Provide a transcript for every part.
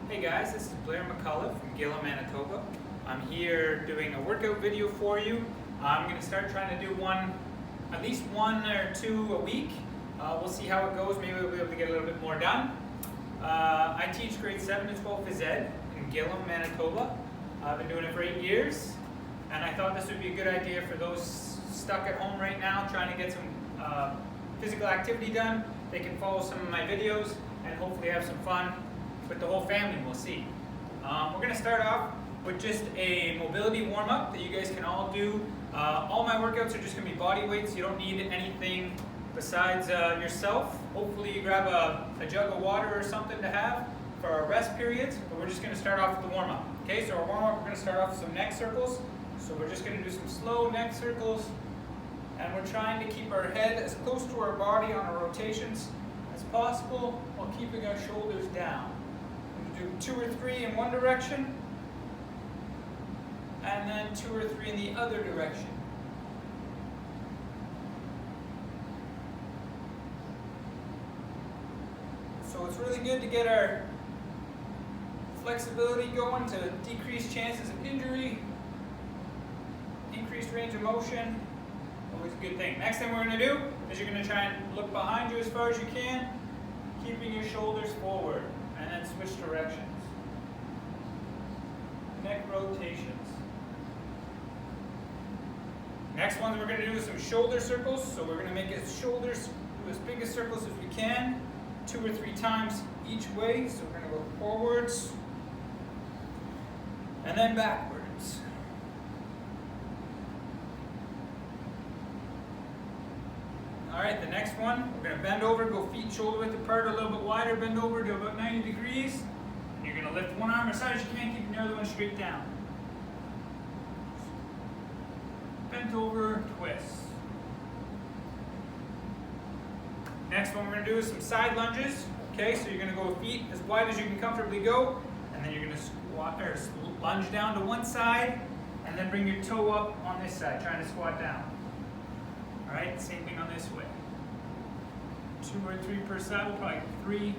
Hey guys, this is McCulloch from Gillam, Manitoba. I'm here doing a workout video for you. I'm going to start trying to do at least one or two a week. We'll see how it goes. Maybe we'll be able to get a little bit more done. I teach grade 7 to 12 phys ed in Gillam, Manitoba. I've been doing it for 8 years, and I thought this would be a good idea for those stuck at home right now trying to get some physical activity done. They can follow some of my videos and hopefully have some fun with the whole family. We'll see. We're going to start off with just a mobility warm-up that you guys can all do. All my workouts are just going to be body weights. You don't need anything besides yourself. Hopefully you grab a jug of water or something to have for our rest periods, but we're just going to start off with the warm-up. Okay, so our warm-up, we're going to start off with some neck circles. So we're just going to do some slow neck circles, and we're trying to keep our head as close to our body on our rotations as possible while keeping our shoulders down. We're going to do 2 or 3 in one direction, and then 2 or 3 in the other direction. So it's really good to get our flexibility going to decrease chances of injury, increased range of motion. Always a good thing. Next thing we're going to do is you're going to try and look behind you as far as you can, keeping your shoulders forward, and then switch directions. Neck rotations. Next one we're going to do is some shoulder circles. So we're going to make shoulders do as big a circles as we can, 2 or 3 times each way. So we're going to go forwards and then backwards. Alright, the next one, we're going to bend over, go feet shoulder width apart, a little bit wider, bend over to about 90 degrees. You're going to lift one arm as high as you can, keeping the other one straight down. Bent over, twist. Next one we're going to do is some side lunges. Okay, so you're going to go feet as wide as you can comfortably go, and then you're going to squat or lunge down to one side, and then bring your toe up on this side, trying to squat down. Alright, same thing on this way. 2 or 3 per side, we'll probably 3.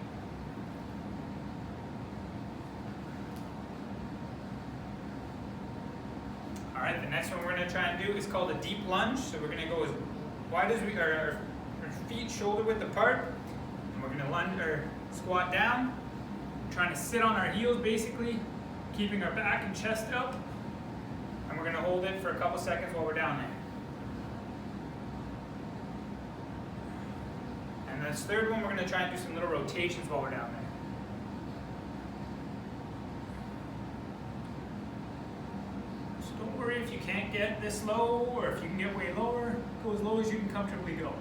Alright, the next one we're going to try and do is called a deep lunge. So we're going to go as wide as we are, our feet shoulder width apart, and we're going to lunge or squat down. We're trying to sit on our heels basically, keeping our back and chest up, and we're going to hold it for a couple seconds while we're down there. And this third one, we're going to try and do some little rotations while we're down there. So don't worry if you can't get this low, or if you can get way lower. Go as low as you can comfortably go.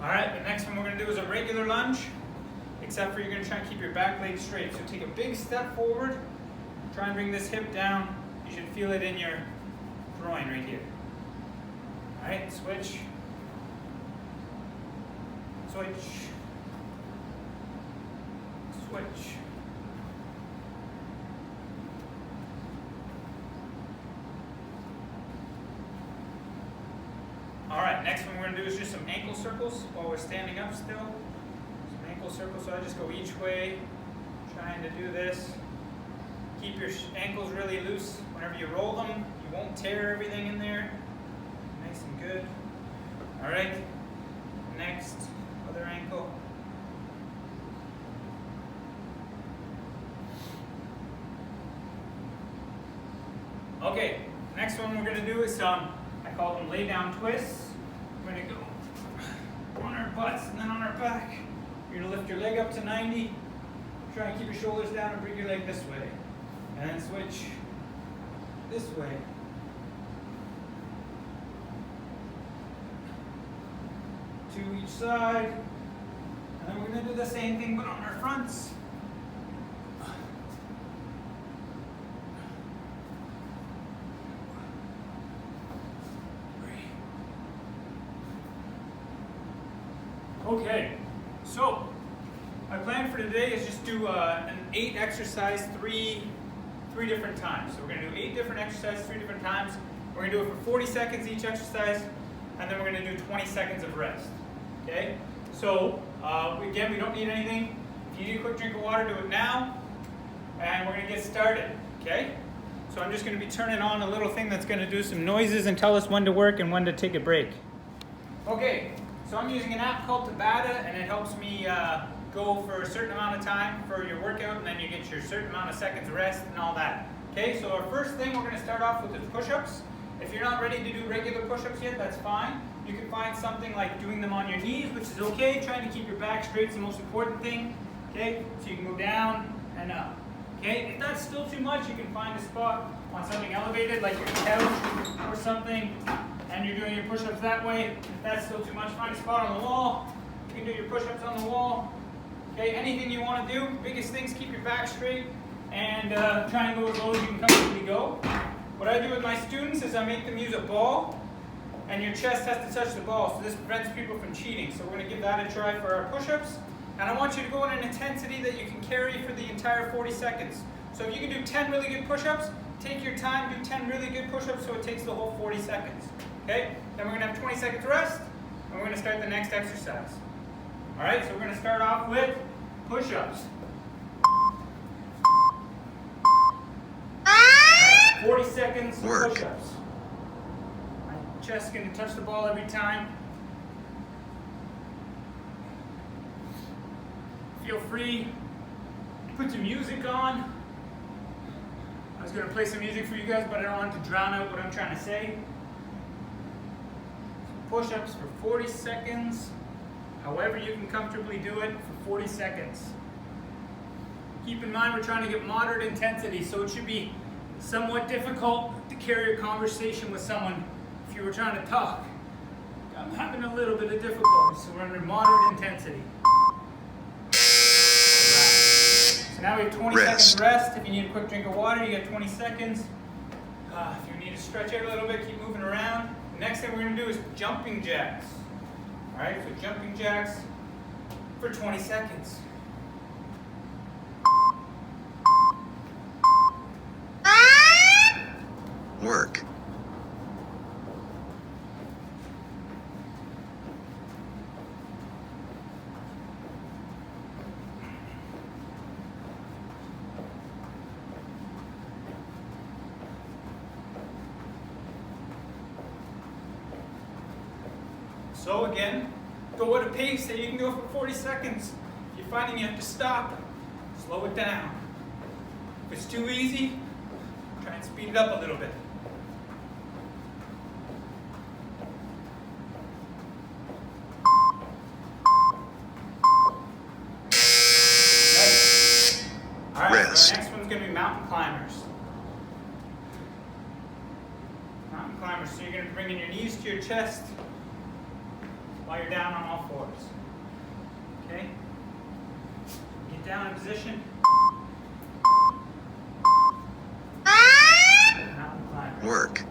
Alright, the next one we're going to do is a regular lunge, except for you're going to try and keep your back leg straight. So take a big step forward, try and bring this hip down. You should feel it in your groin right here. Alright, switch. Switch. Switch. Alright, next one we're going to do is just some ankle circles while we're standing up still. Some ankle circles, so I just go each way, trying to do this. Keep your ankles really loose. Whenever you roll them, you won't tear everything in there. Nice and good. Alright, next. Other ankle. Okay, next one we're going to do is I call them lay down twists. We're going to go on our butts and then on our back. You're going to lift your leg up to 90. Try and keep your shoulders down and bring your leg this way. And then switch this way. 2 each side. And then we're going to do the same thing but on our fronts. Okay, so my plan for today is just do an 8 exercise 3 different times. So we're going to do 8 different exercises 3 different times. We're going to do it for 40 seconds each exercise, and then we're going to do 20 seconds of rest. Okay? So again, we don't need anything. If you need a quick drink of water, do it now. get started, okay? So I'm just going to be turning on a little thing that's going to do some noises and tell us when to work and when to take a break. Okay, so I'm using an app called Tabata, and it helps me go for a certain amount of time for your workout, and then you get your certain amount of seconds rest and all that. Okay, so our first thing we're going to start off with is push-ups. If you're not ready to do regular push-ups yet, that's fine. You can find something like doing them on your knees, which is okay. Trying to keep your back straight is the most important thing. Okay, so you can go down and up. Okay, if that's still too much, you can find a spot on something elevated, like your couch or something, and you're doing your push-ups that way. If that's still too much, find a spot on the wall. You can do your push-ups on the wall. Okay, anything you want to do. Biggest things, keep your back straight and try and go as low as you can comfortably go. What I do with my students is I make them use a ball, and your chest has to touch the ball, so this prevents people from cheating. So we're going to give that a try for our push-ups. And I want you to go at an intensity that you can carry for the entire 40 seconds. So if you can do 10 really good push-ups, take your time, do 10 really good push-ups so it takes the whole 40 seconds. Okay? Then we're going to have 20 seconds rest, and we're going to start the next exercise. Alright, so we're going to start off with push-ups. 40 seconds of push-ups. My chest's going to touch the ball every time. Feel free to put some music on. I was going to play some music for you guys, but I don't want to drown out what I'm trying to say. Push-ups for 40 seconds. However you can comfortably do it for 40 seconds. Keep in mind we're trying to get moderate intensity, so it should be somewhat difficult to carry a conversation with someone if you were trying to talk. I'm having a little bit of difficulty, so we're under moderate intensity. So now we have 20 seconds rest. If you need a quick drink of water, you get 20 seconds. If you need to stretch out a little bit, keep moving around. The next thing we're going to do is jumping jacks. Alright, so jumping jacks for 20 seconds. Work. So again, go at a pace that you can go for 40 seconds. If you're finding you have to stop, slow it down. If it's too easy, try and speed it up a little bit. Alright, so our next one's going to be mountain climbers. Mountain climbers, so you're going to bring in your knees to your chest while you're down on all fours. Okay? Get down in position. Mountain climbers. Work.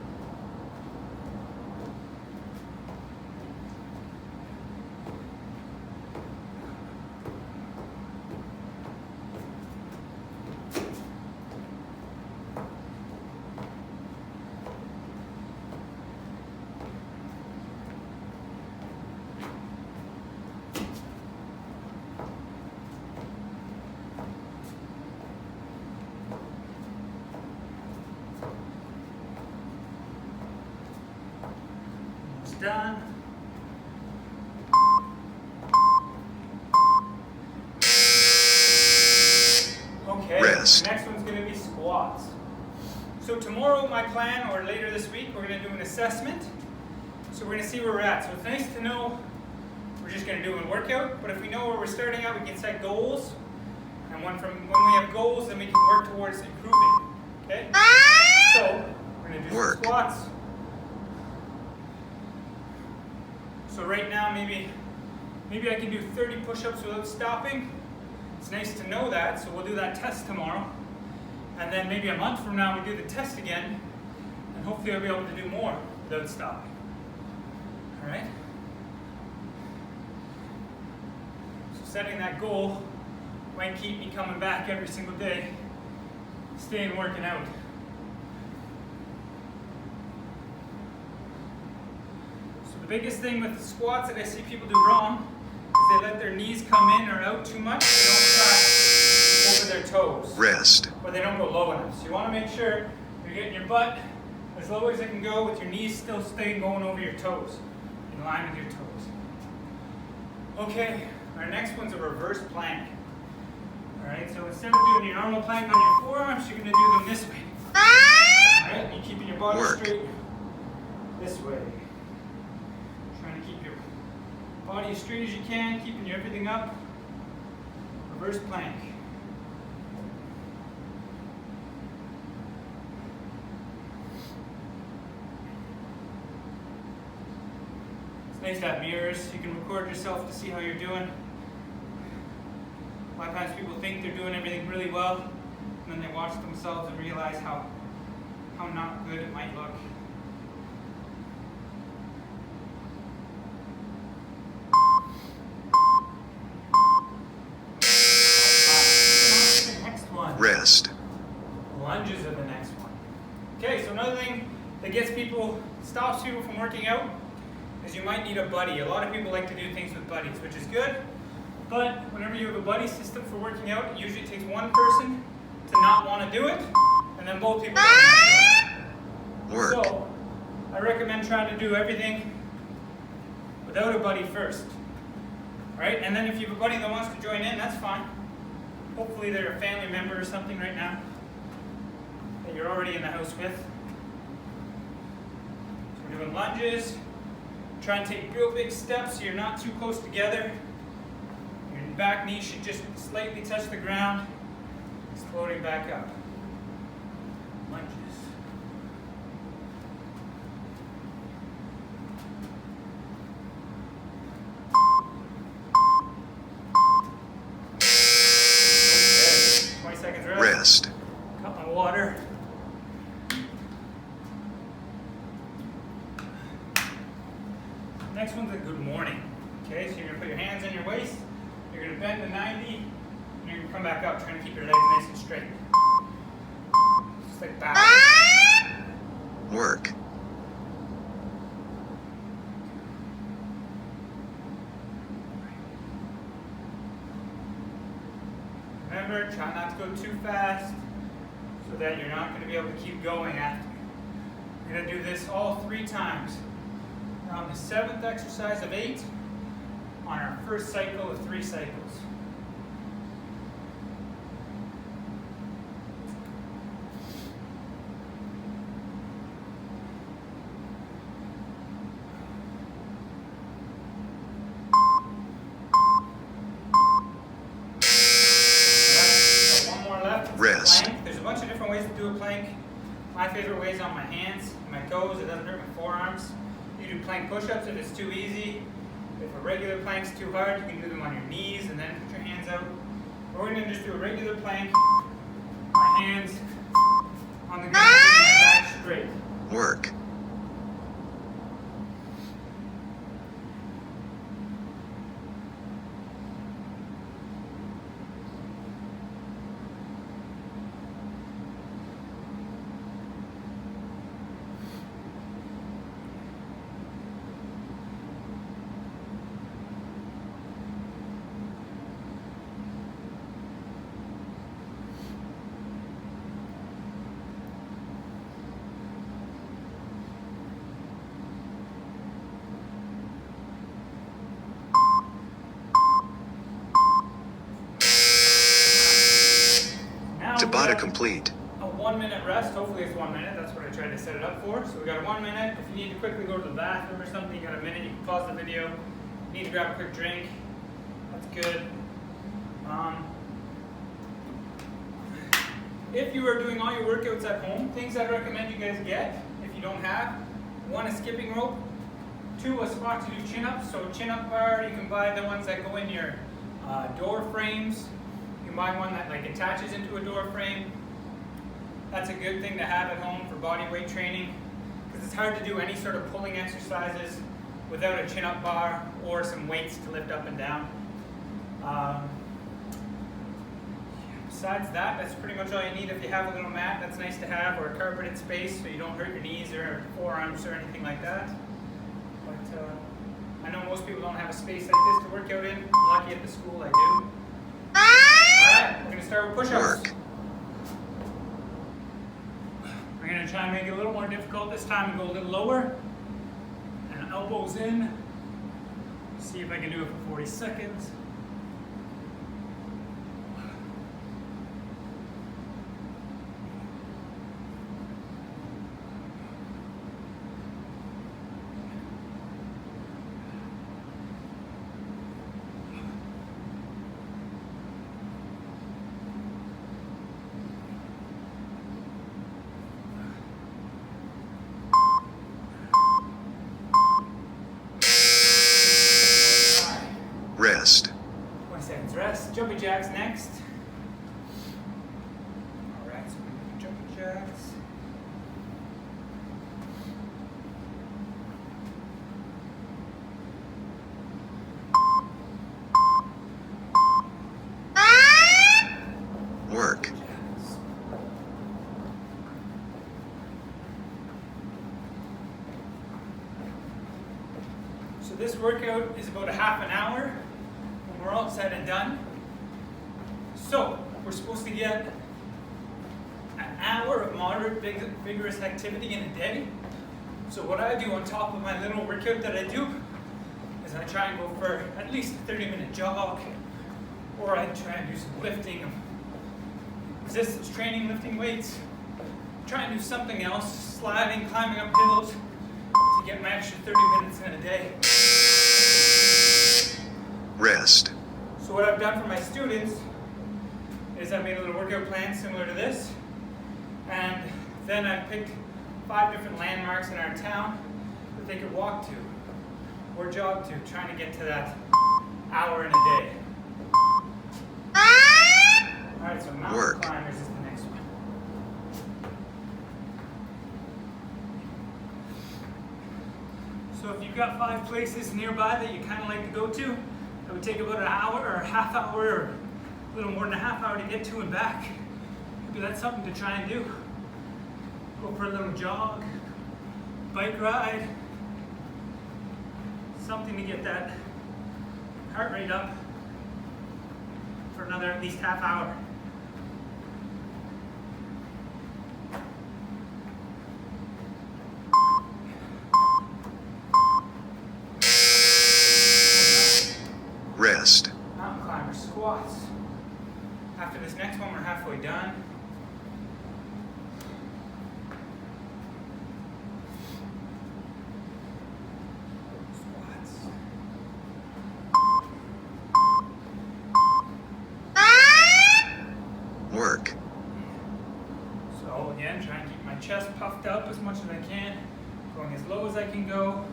Done. Okay, Rest. The next one's going to be squats. So tomorrow, my plan, or later this week, we're going to do an assessment. So we're going to see where we're at. So it's nice to know we're just going to do a workout, but if we know where we're starting out, we can set goals. And when we have goals, then we can work towards improving. Okay? So we're going to do some squats. So right now, maybe I can do 30 push-ups without stopping. It's nice to know that, so we'll do that test tomorrow. And then maybe a month from now, we do the test again, and hopefully I'll be able to do more without stopping. All right? So setting that goal might keep me coming back every single day, staying working out. The biggest thing with the squats that I see people do wrong is they let their knees come in or out too much. They don't try over Rest. their toes. Rest. But they don't go low enough. So you want to make sure you're getting your butt as low as it can go with your knees still staying going over your toes, in line with your toes. Okay, our next one's a reverse plank. Alright, so instead of doing your normal plank on your forearms, you're going to do them this way. Alright, you're keeping your body straight this way. Trying to keep your body as straight as you can, keeping everything up. Reverse plank. It's nice to have mirrors. You can record yourself to see how you're doing. A lot of times people think they're doing everything really well, and then they watch themselves and realize how not good it might look. Next one. Rest. Lunges are the next one. Okay, so another thing that stops people from working out is you might need a buddy. A lot of people like to do things with buddies, which is good. But whenever you have a buddy system for working out, it usually takes one person to not want to do it, and then both people don't want to do it. Work. So, I recommend trying to do everything without a buddy first. Right? And then if you have a buddy that wants to join in, that's fine. Hopefully they're a family member or something right now that you're already in the house with. So we're doing lunges. Try and take real big steps so you're not too close together. Your back knee should just slightly touch the ground. It's floating back up. Lunges. Okay. 20 seconds Rest. Cut my water. Next one's a good morning. Okay, so you're going to put your hands on your waist, you're going to bend to 90, and you're going to come back up, trying to keep your legs nice and straight. Just like that. Work. Remember, try not to go too fast so that you're not going to be able to keep going after. You're going to do this all 3 times. We're on the 7th exercise of 8 on our first cycle of 3 cycles. One more left. Rest. Plank. There's a bunch of different ways to do a plank. My favorite way is on my hands, my toes. It doesn't hurt my forearms. You do plank push-ups if it's too easy. If a regular plank's too hard, you can do them on your knees and then put your hands out. But we're going to just do a regular plank. My hands on the ground, keeping my back straight. Work. Tabata complete. A 1-minute rest. Hopefully it's 1 minute. That's what I tried to set it up for. So we got a 1 minute. If you need to quickly go to the bathroom or something, you got a minute. You can pause the video. If you need to grab a quick drink. That's good. If you are doing all your workouts at home, things I'd recommend you guys get, if you don't have, 1, a skipping rope, 2, a spot to do chin-ups. So chin-up bar, you can buy the ones that go in your door frames. You can buy one that like attaches into a door frame. That's a good thing to have at home for body weight training, because it's hard to do any sort of pulling exercises without a chin-up bar or some weights to lift up and down. Besides that, that's pretty much all you need. If you have a little mat, that's nice to have, or a carpeted space so you don't hurt your knees or forearms or anything like that. But I know most people don't have a space like this to work out in. I'm lucky at the school I do. Alright, going to start with push-ups. Work. We're going to try and make it a little more difficult this time and go a little lower. And elbows in. See if I can do it for 40 seconds. Rest. 20 seconds rest. Jumping jacks next. Alright, so we're doing jumping jacks. Work. So this workout is about a half an hour when we're all said and done. So we're supposed to get an hour of moderate vigorous activity in a day. So what I do on top of my little workout that I do is I try and go for at least a 30-minute jog, or I try and do some lifting, resistance training, lifting weights, try and do something else, sliding, climbing up hills to get my extra 30 minutes in a day. Rest. So what I've done for my students is I made a little workout plan similar to this, and then I picked 5 different landmarks in our town that they could walk to or jog to, trying to get to that hour in a day. Alright, so mountain climbers is the next one. So if you've got 5 places nearby that you kind of like to go to, it would take about an hour or a half hour or a little more than a half hour to get to and back. Maybe that's something to try and do. Go for a little jog, bike ride, something to get that heart rate up for another at least half hour. Rest. Mountain climber squats. After this next one, we're halfway done. Squats. Work. So again, trying to keep my chest puffed up as much as I can, going as low as I can go,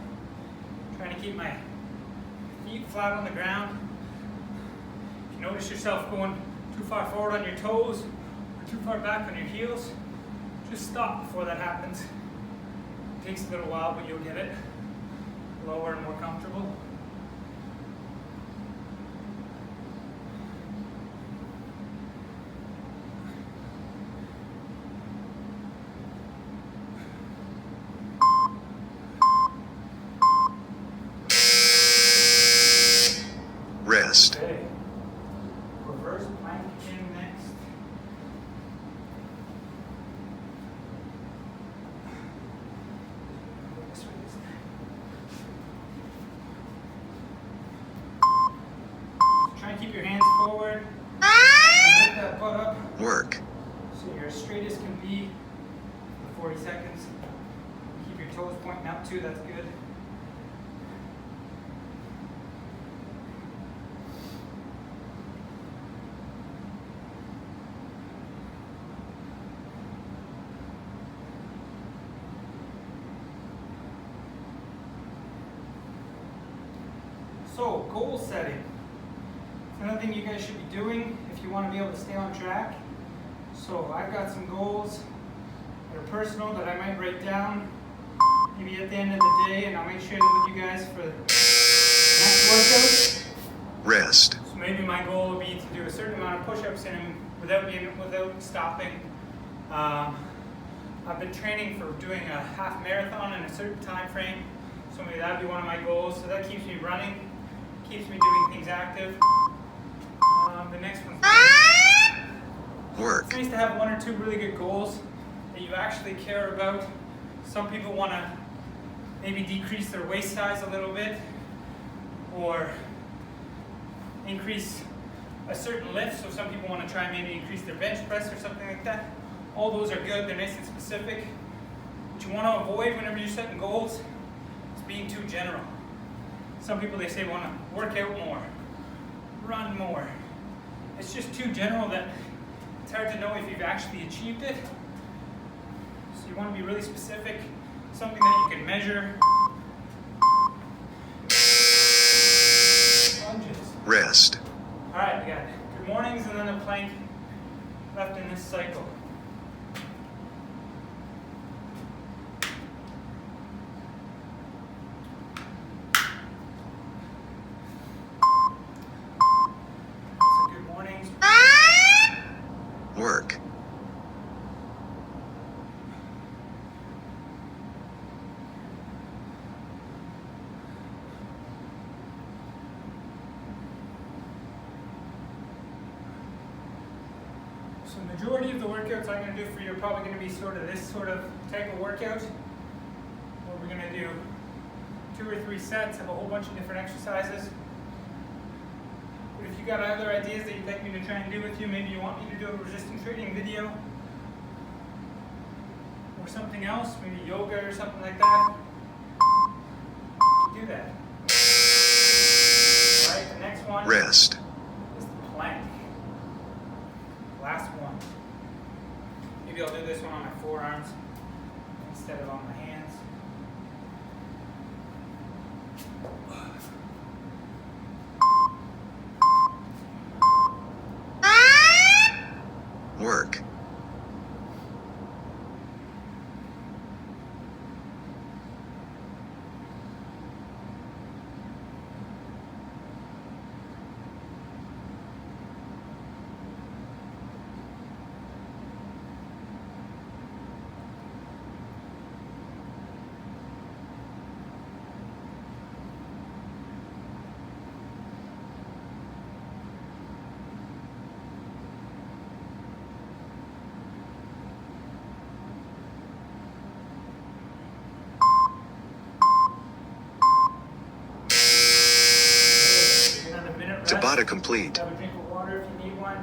trying to keep my feet flat on the ground. If you notice yourself going too far forward on your toes or too far back on your heels, just stop before that happens. It takes a little while, but you'll get it lower and more comfortable. Rest. Okay. Reverse plank in next. Try and keep your hands forward. And lift that butt up Work. so you're as straight as can be for 40 seconds. Keep your toes pointing up too, that's good. So, goal setting. It's another thing you guys should be doing if you want to be able to stay on track. So, I've got some goals that are personal that I might write down maybe at the end of the day, and I'll make sure them with you guys for the next workout. Rest. So maybe my goal would be to do a certain amount of push-ups in them without stopping. I've been training for doing a half marathon in a certain time frame, so maybe that would be one of my goals. So that keeps me running, keeps me doing things active. The next one, Work. It's nice to have one or two really good goals that you actually care about. Some people want to maybe decrease their waist size a little bit, or increase a certain lift. So some people want to try and maybe increase their bench press or something like that. All those are good, they're nice and specific. What you want to avoid whenever you're setting goals is being too general. Some people, they say, want to work out more, run more. It's just too general that it's hard to know if you've actually achieved it. So you want to be really specific, something that you can measure. Lunges. Rest. All right, we got good mornings and then a plank left in this cycle. So good mornings. Work. So the majority of the workouts I'm going to do for you are probably going to be sort of this sort of type of workout, where we're going to do 2 or 3 sets of a whole bunch of different exercises. But if you got other ideas that you'd like me to try and do with you, maybe you want me to do a resistance training video or something else, maybe yoga or something like that, do that. All right, the next one Rest. is the plank. Last one. Maybe I'll do this one on my forearms instead of on my hands. Work. Another minute rest. Tabata complete. Have a drink of water if you need one.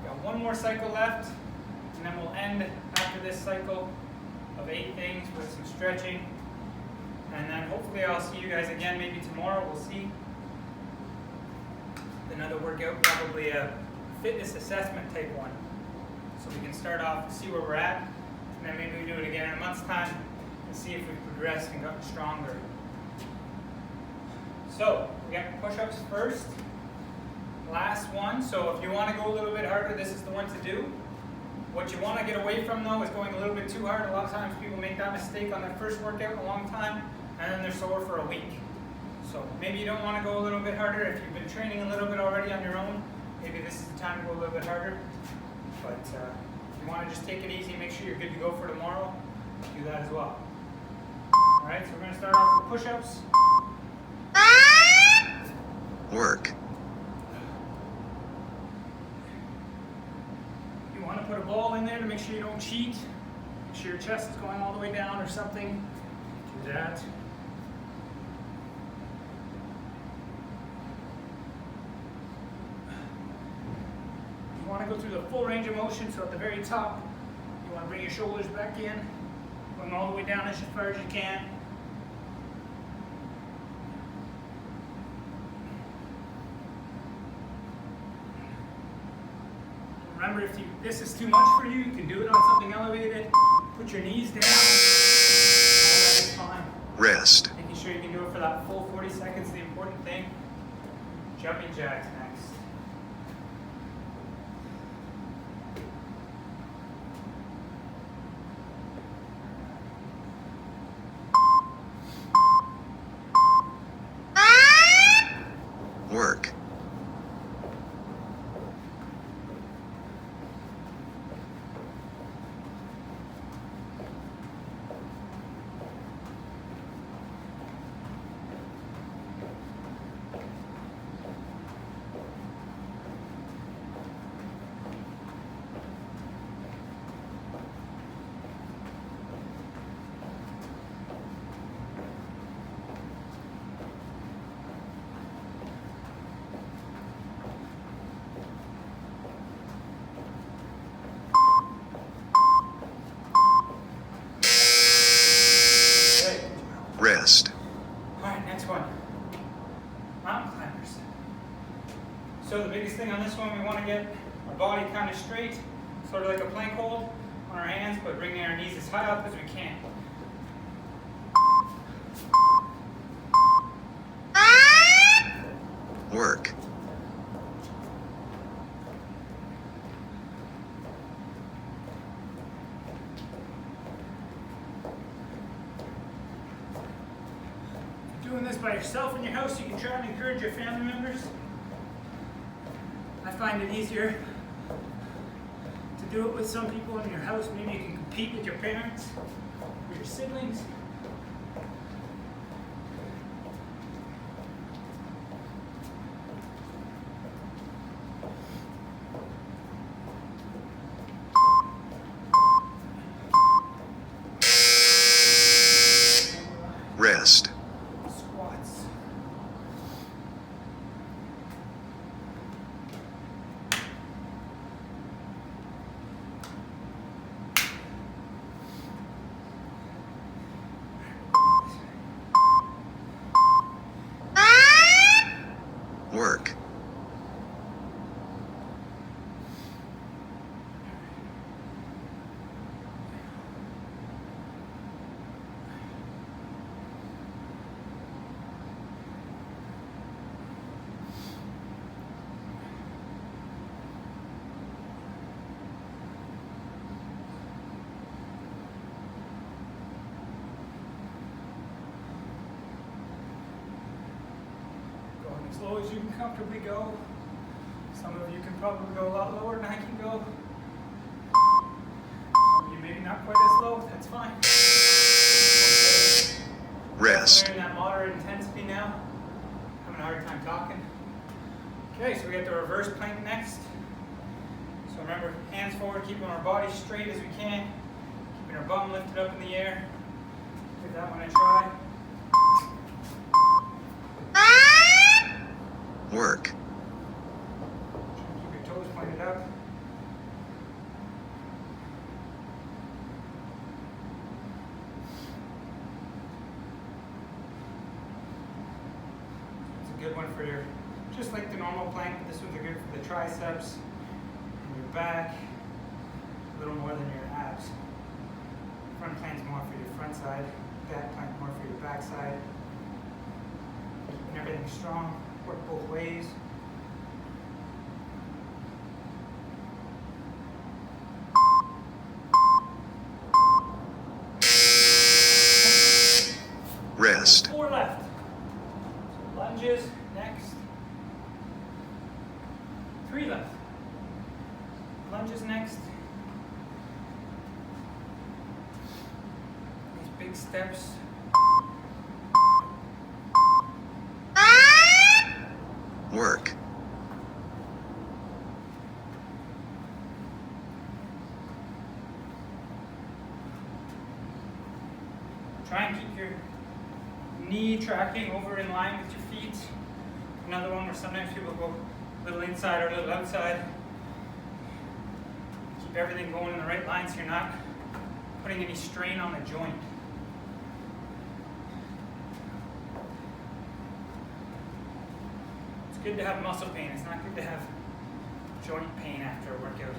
Got one more cycle left, and then we'll end after this cycle of 8 things with some stretching. And then hopefully I'll see you guys again maybe tomorrow. We'll see. Another workout, probably a fitness assessment type one. So we can start off and see where we're at, and then maybe we do it again in a month's time and see if we've progressed and gotten stronger. So we got push-ups first. Last one. So if you want to go a little bit harder, this is the one to do. What you want to get away from though is going a little bit too hard. A lot of times people make that mistake on their first workout in a long time, and then they're sore for a week. So maybe you don't want to go a little bit harder. If you've been training a little bit already on your own, maybe this is the time to go a little bit harder. But if you want to just take it easy, make sure you're good to go for tomorrow, do that as well. Alright, so we're going to start off with push-ups. Work. You want to put a ball in there to make sure you don't cheat. Make sure your chest is going all the way down or something. Do that. You want to go through the full range of motion, so at the very top, you want to bring your shoulders back in, going all the way down as far as you can. Remember, if this is too much for you, you can do it on something elevated. Put your knees down. All that is fine. Rest. Making sure you can do it for that full 40 seconds, the important thing. Jumping jacks next. Work. get our body kind of straight, sort of like a plank hold on our hands, but bringing our knees as high up as we can. Work. If you're doing this by yourself in your house, you can try and encourage your family members. I find it easier to do it with some people in your house. Maybe you can compete with your parents or your siblings. Rest. Squats. Work. Going as low as you can comfortably go. Some of you can probably go a lot lower than I can go. Some of you maybe not quite as low, that's fine. Rest. We're in that moderate intensity now. Having a hard time talking. Okay, so we got the reverse plank next. So remember, hands forward, keeping our body straight as we can. Keeping our bum lifted up in the air. Give that one a try. Work. Keep your toes pointed up. It's a good one for your, just like the normal plank, but this one's a good for the triceps and your back, a little more than your abs. Front plank's more for your front side, back plank more for your back side. Keeping everything strong, work both ways. Rest. 4 left. So lunges next. 3 left. Lunges next. These big steps. Work. Try and keep your knee tracking over in line with your feet. Another one where sometimes people go a little inside or a little outside. Keep everything going in the right line so you're not putting any strain on the joint. It's good to have muscle pain. It's not good to have joint pain after a workout.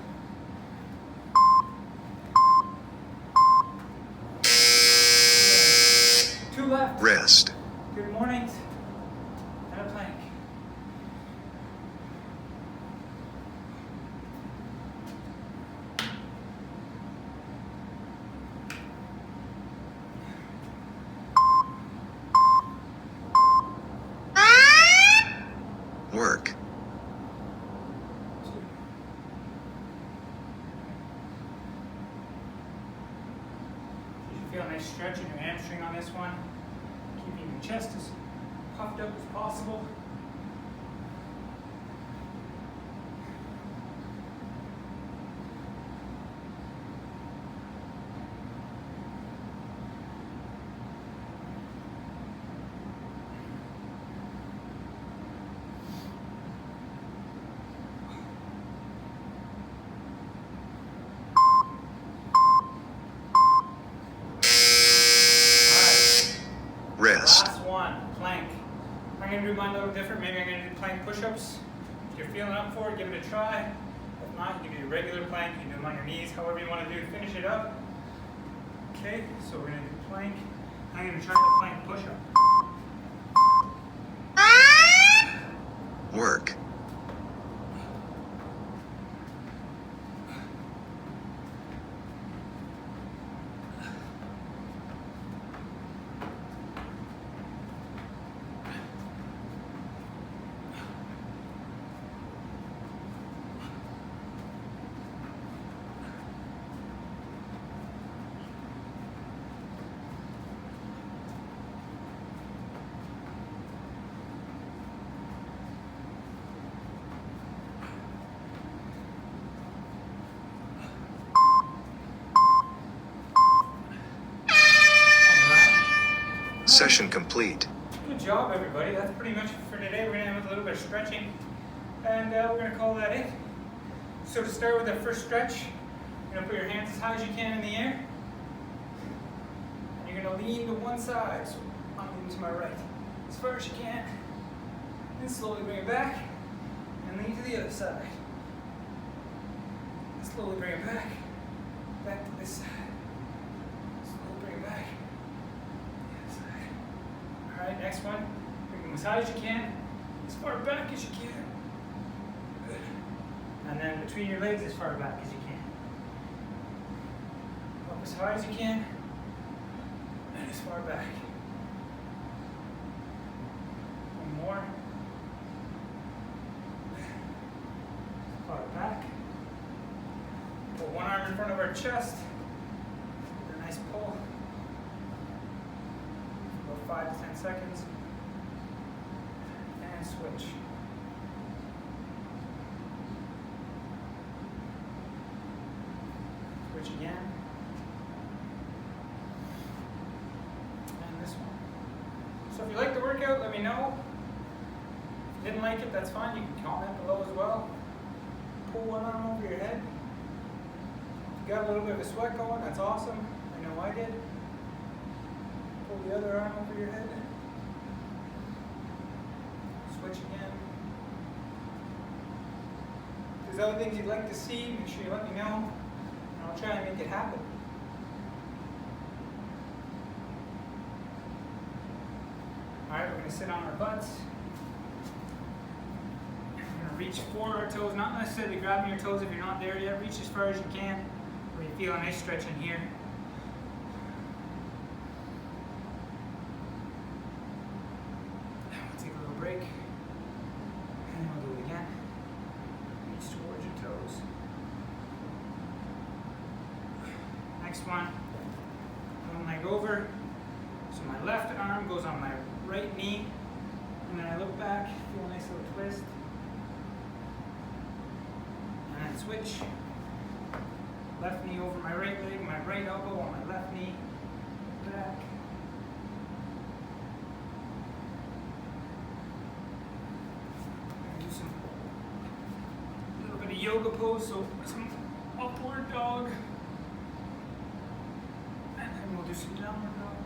Two left. Rest. Good morning. And a plank. Work. You feel a nice stretch in your hamstring on this one. Keeping your chest as puffed up as possible. Rest. Last one, plank. I'm going to do mine a little different. Maybe I'm going to do plank push-ups. If you're feeling up for it, give it a try. If not, you can do your regular plank, you can do them on your knees, however you want to do to finish it up. Okay, so we're going to do plank. I'm going to try the plank push-up. Work. Session complete. Good job, everybody. That's pretty much it for today. We're going to have a little bit of stretching, and we're going to call that it. So to start with the first stretch, you're going to put your hands as high as you can in the air, and you're going to lean to one side. So I'm leaning to my right as far as you can, and slowly bring it back, and lean to the other side. And slowly bring it back to this side. Slowly bring it back. Alright, next one. Bring them as high as you can, as far back as you can. Good. And then between your legs as far back as you can. Up as high as you can, and as far back. One more. As far back. Put one arm in front of our chest. A nice pull. 5 to 10 seconds, and switch. Switch again, and this one. So if you like the workout, let me know. If you didn't like it, that's fine. You can comment below as well. Pull one arm over your head. If you got a little bit of a sweat going, that's awesome. I know I did. Pull the other arm over your head. Switch again. If there's other things you'd like to see, make sure you let me know, and I'll try and make it happen. Alright, we're going to sit on our butts. We're going to reach for our toes, not necessarily grabbing your toes if you're not there yet. Reach as far as you can, where you feel a nice stretch in here. Break, and we'll do it again. Reach towards your toes. Next one, one leg over. So my left arm goes on my right knee, and then I look back, feel a nice little twist, and then switch. Left knee over my right leg, my right elbow on my left knee, back. Yoga pose, so some upward dog, and then we'll do some downward dog.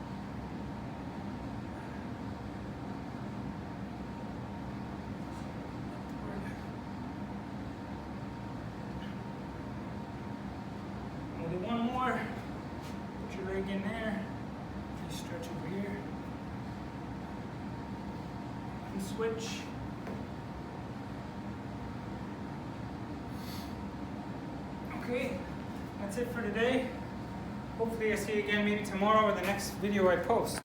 We'll do one more. Put your leg in there. Just stretch over here. And switch. Okay, that's it for today. Hopefully I see you again maybe tomorrow or the next video I post.